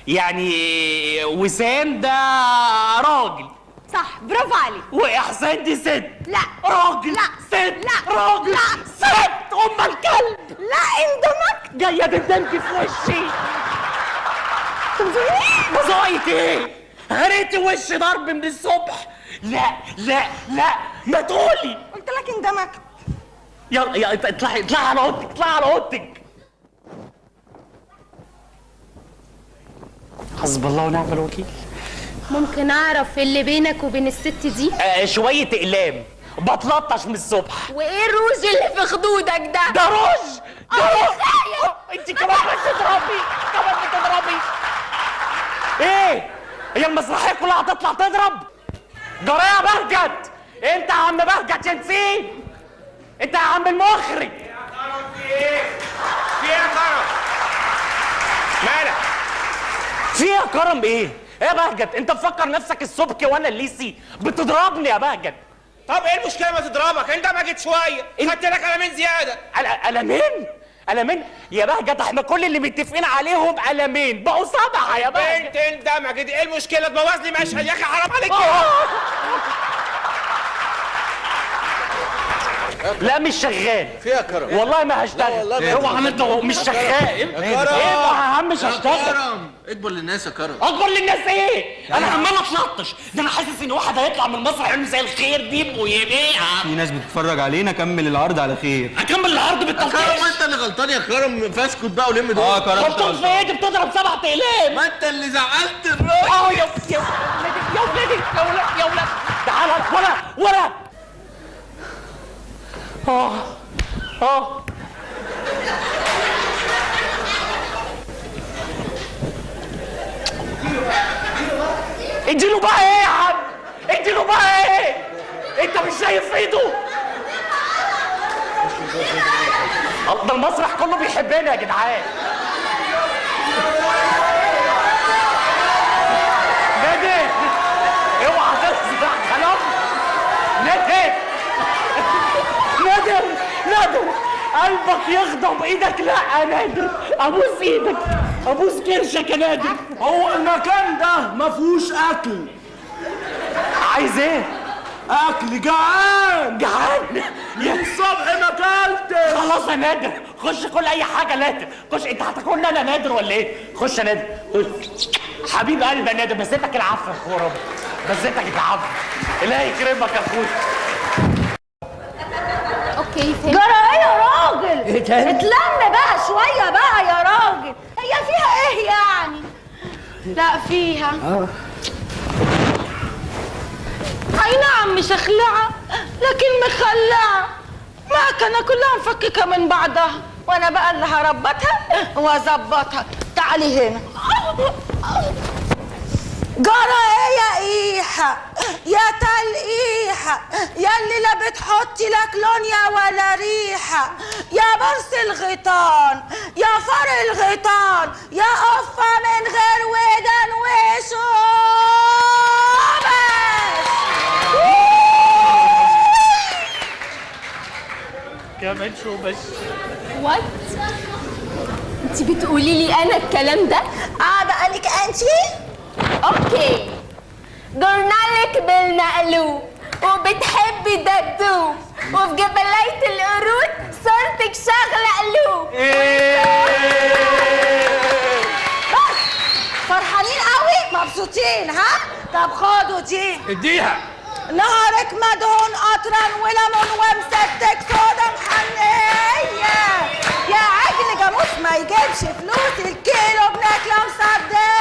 يعني وسام ده راجل. صح، برافو عليك. واحسان دي ست. لا. راجل. لا. ست. لا. راجل. لا. ست. ام الكلب. لا اندمك. جايه تندمجي في وشي. تنظريني؟ بزايت ايه؟ هريتي وشي ضرب من الصبح. لا لا لا، ما تقولي. قلت لك اندمك. يلا يلا اطلعي على اوضتك، اطلعي على اوضتك. حسب الله ونعم الوكيل. ممكن اعرف اللي بينك وبين الست دي؟ شويه اقلام، بتلطش من الصبح. وايه الروج اللي في خدودك ده؟ ده روج. انت كمان بتضربي، كمان بتضربي. ايه؟ هي المسرحيه كلها هتطلع تضرب؟ جرى يا بهجت؟ انت يا عم بهجت يا نسيت؟ انت يا عم المخرج. يا كرم في ايه؟ في ايه يا كرم؟ مالك؟ في ايه يا كرم ايه؟ ايه يا بهجت؟ انت مفكر نفسك السبكي وانا الليسي؟ بتضربني يا بهجت. طب ايه المشكله ما تضربك؟ انت ما جيت شويه، خدت لك قلمين زياده. قلمين؟ قلمين؟ يا بهجت احنا كل اللي متفقين عليهم قلمين، بقوا 7 يا بهجت. بنت اندمج، ايه المشكله؟ تبوظ لي مشهد يا اخي، حرام عليك. لا مش شغال. في يا كرم والله ما هشتغل. اوعى انت مش شغال. ايه يا عم مش هشتغل. كرم اكبر للناس يا كرم. اكبر للناس ايه؟ انا عمال اتلطش، ده انا حاسس ان واحد هيطلع من المسرح يعمل زي الخير دي وايه. في ناس بتتفرج علينا، كمل العرض على خير. هكمل العرض بالتلطيش. كرم انت اللي غلطان يا كرم، فاسكت بقى ولم دول. كرم غلطان في ايه؟ دي بتضرب 7 اقلام. ما انت اللي زعلت الراجل. يا ولادي يا ولاد تعالى ورا. اديله بقى ايه يا عم؟ اديله بقى ايه؟ انت مش شايف ايده؟ ده المسرح كله بيحبنا يا جدعان. نادي اوعى تسمع كلام. نادر قلبك يغضب ايدك. لا يا نادر، ابوس ايدك، ابوس كرشك يا نادر. هو المكان ده ما فيهوش اكل. عايز ايه؟ اكل، جعان يا الصبح ما اكلتش. خلاص يا نادر، خش كل اي حاجه. نادر خش، انت هتاكلنا انا نادر ولا ايه؟ خش يا نادر، خش. حبيب قلبي يا نادر، بسيتك العفو يا اخويا، بسيتك العفو. الله يكرمك يا اخويا. اوكي فهمت. جرى ايه يا راجل؟ ايه تاني؟ اتلم بقى شويه بقى يا راجل، هي فيها ايه يعني؟ لا فيها. اي نعم مشخلعه لكن مخلعه، ما كان كلها مفككه من بعضها، وانا بقى اللي هربطها واظبطها. تعالي هنا. جرى ايه يا ايحة يا تلقيحة يا اللي لا بتحطي لا كلونيا ولا ريحة، يا برص الغيطان يا فر الغيطان يا قفة من غير ودن وشوبش. كمان شو بس. وات؟ انت بتقولي لي انا الكلام ده؟ بقالك انتي؟ اوكي. جورنالك بالمقلوب وبتحبي دبدوب، وفي جبلاية القرود صورتك شغلة قلوب. بس فرحانين قوي مبسوطين ها؟ طب خدوا دي اديها. نهارك مدهون قطرا وليمون ومستك سودا محنية، يا عجل جاموس ما يجيبش فلوس الكيلو بناكله مصدية،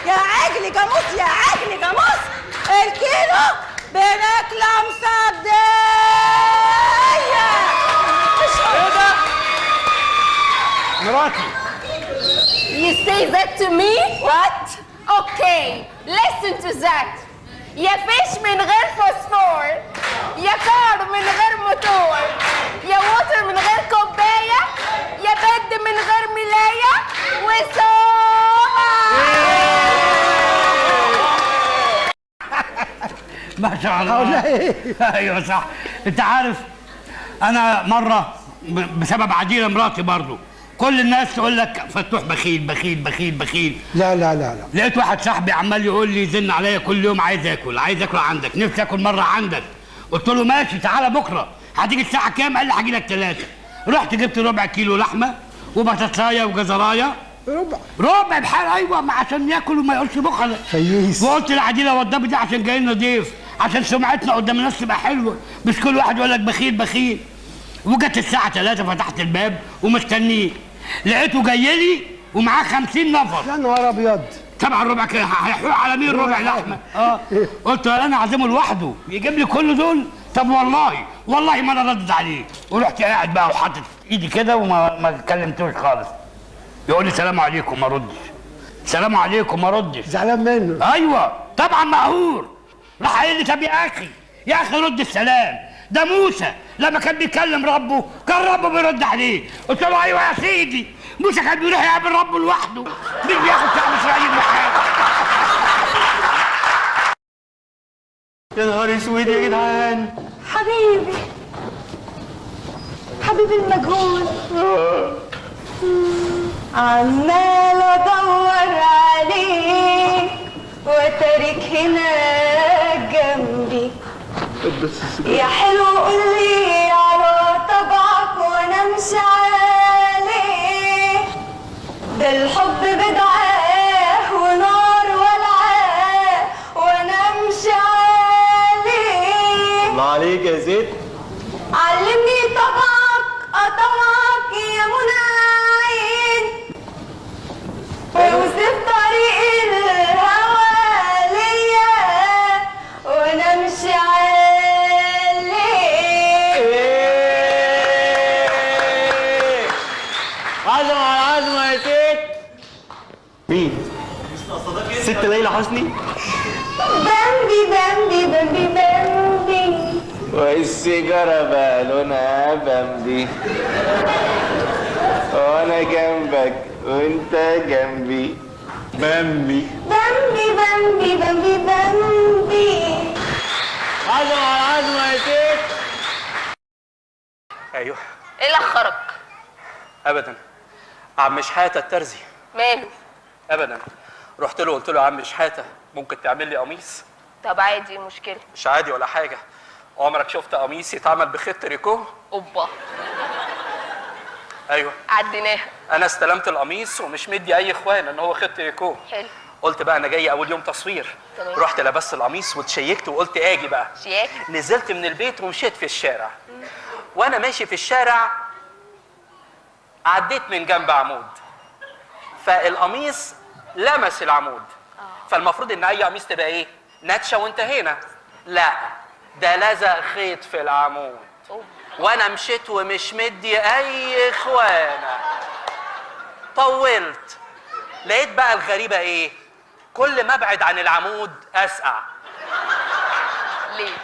يا عجل جاموس يا عجل جاموس الكيلو بناكله مصدية. ايه ده؟ مراتي. You say that to me? What? Okay, listen to that. يا فيش من غير فوسفور، يا كار من غير موتور، يا ووتر من غير كوباية، يا بد من غير ملاية وصوبة. ما شاء الله. ايوه صح. انت عارف انا مره بسبب عديله مراتي برضو كل الناس تقول لك فتوح بخيل بخيل بخيل بخيل. لا لا لا لا. لقيت واحد صاحبي عمال يقول لي يزن عليا كل يوم عايز اكل عندك، نفسي اكل مره عندك. قلت له ماشي تعالى بكره. هتيجي الساعه كام؟ قال لي هاجي لك 3. رحت جبت ربع كيلو لحمه وبطاطسايه وجزرايه. ربع بحال. ايوه، ما عشان ياكل وما يقولش بخل. فييس. وقلت لعديله والضبي دي عشان جاي لنا ضيف، عشان سمعتنا قدام الناس تبقى حلوه، مش كل واحد يقول لك بخيل بخيل. وجت الساعه 3 فتحت الباب ومستنيه، لقيته جاي لي ومعاه 50 نفر. يا نهار ابيض. طبعا ربع كده هيحوق على مين؟ ربع لحمه. قلت انا اعزمه لوحده يجيب لي كل دول؟ طب والله ما انا ردت عليه. ورحت قاعد بقى وحاطط ايدي كده وما كلمتوش خالص. يقول لي سلام عليكم ما ردش، سلام عليكم ما ردش. زعلان منه. ايوه طبعا مقهور. راح قايل لي طب يا اخي رد السلام. ده موسى لما كان بيكلم ربه كان ربه بيرد عليه. قلت له ايوه يا سيدي، موسى كان بيروح يقابل ربه لوحده، مين بياخد شعب اسرائيل معاه؟ يا نهار اسود يا جدعان. حبيبي المجهول. عمال ادور عليك وتارك هنا جنبي. يا حلو قولي على طبعك وانا امشي عليه. ده الحب بدعاه ونار ولعاه وانا امشي عليه. الله عليك يا زيد. علمني طبعك اطوعك يا منعين، واوصف طريق الهوى ليا وانا امشي عليه. عزمة على عزمة يا ست. مين؟ ست ليلى حسني؟ بامبي بامبي بامبي بامبي. والسيجارة بقى لونها بامبي، وانا جنبك وانت جنبي. بامبي بامبي بامبي بامبي بامبي. عزمة على عزمة يا ست. ايوه. ايه اللي اخرك؟ ابدا. عم شحاته الترزي. ماله؟ ابدا. رحت له قلت له يا عم شحاته ممكن تعمل لي قميص؟ طب عادي، مشكله؟ مش عادي ولا حاجه. عمرك شفت قميص يتعمل بخيط تريكو؟ اوبا. ايوه عديناها. انا استلمت القميص ومش مدي اي اخوان ان هو خيط تريكو. حلو. قلت بقى انا جاي اول يوم تصوير. تمام. رحت لبست القميص واتشيكت وقلت اجي بقى. شياك. نزلت من البيت ومشيت في الشارع. وانا ماشي في الشارع عديت من جنب عمود، فالقميص لمس العمود. فالمفروض ان اي قميص تبقى ايه؟ ناتشه وانتهينا. لا، ده لزق خيط في العمود. وانا مشيت ومش مدي اي اخوانه. طولت، لقيت بقى الغريبه ايه؟ كل ما ابعد عن العمود اسقع. ليه؟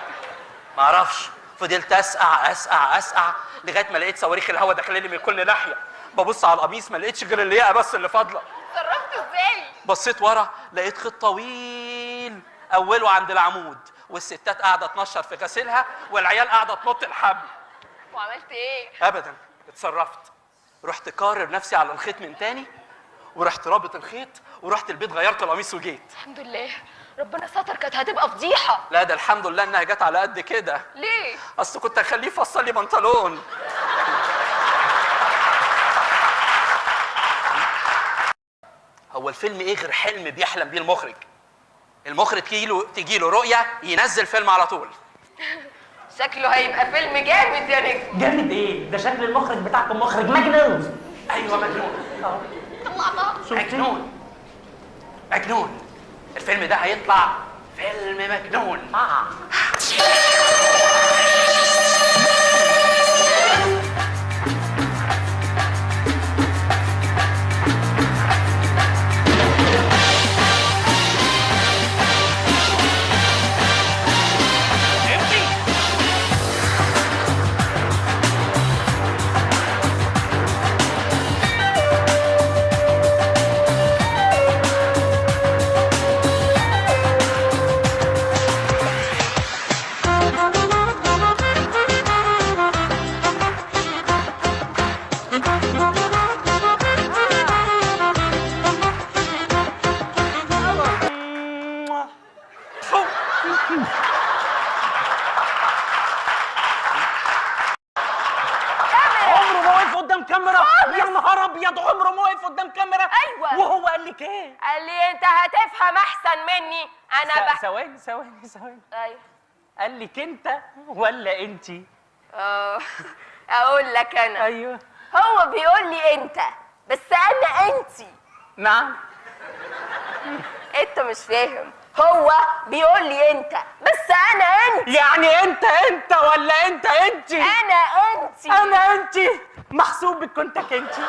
معرفش، فضلت اسقع لغايه ما لقيت صواريخ الهواء داخلين لي من كل ناحيه. ببص على القميص ما لقيتش غير اللياقه بس اللي فاضله. اتصرفت ازاي؟ بصيت ورا لقيت خيط طويل اوله عند العمود، والستات قاعده تنشر في غسيلها والعيال قاعده تنط الحبل. وعملت ايه؟ ابدا. اتصرفت، رحت كارر نفسي على الخيط من تاني، ورحت رابط الخيط، ورحت البيت غيرت القميص وجيت. الحمد لله، ربنا ستر، كانت هتبقى فضيحه. لا ده الحمد لله انها جت على قد كده. ليه؟ اصل كنت اخليه يفصل لي بنطلون. هو الفيلم ايه غير حلم بيحلم بيه المخرج؟ المخرج تجيله رؤيه ينزل فيلم على طول. شكله هيبقى فيلم جامد يا نجم. جامد ايه؟ ده شكل المخرج بتاعكم مخرج مجنون. ايوه مجنون. طلعنا مجنون. الفيلم ده هيطلع فيلم مجنون. قدام كاميرا؟ يا نهار ابيض، عمره ما وقف قدام كاميرا. ايوه. وهو قال لك ايه؟ قال لي انت هتفهم احسن مني. انا ثواني. ايوه. قال لك انت ولا انتي؟ اقول لك انا. ايوه. هو بيقول لي انت بس انا انتي. نعم. انت مش فاهم. هو بيقول لي انت بس انا انتي. يعني انت ولا انتي؟ انا انتي. محسوبك كنتك انتي.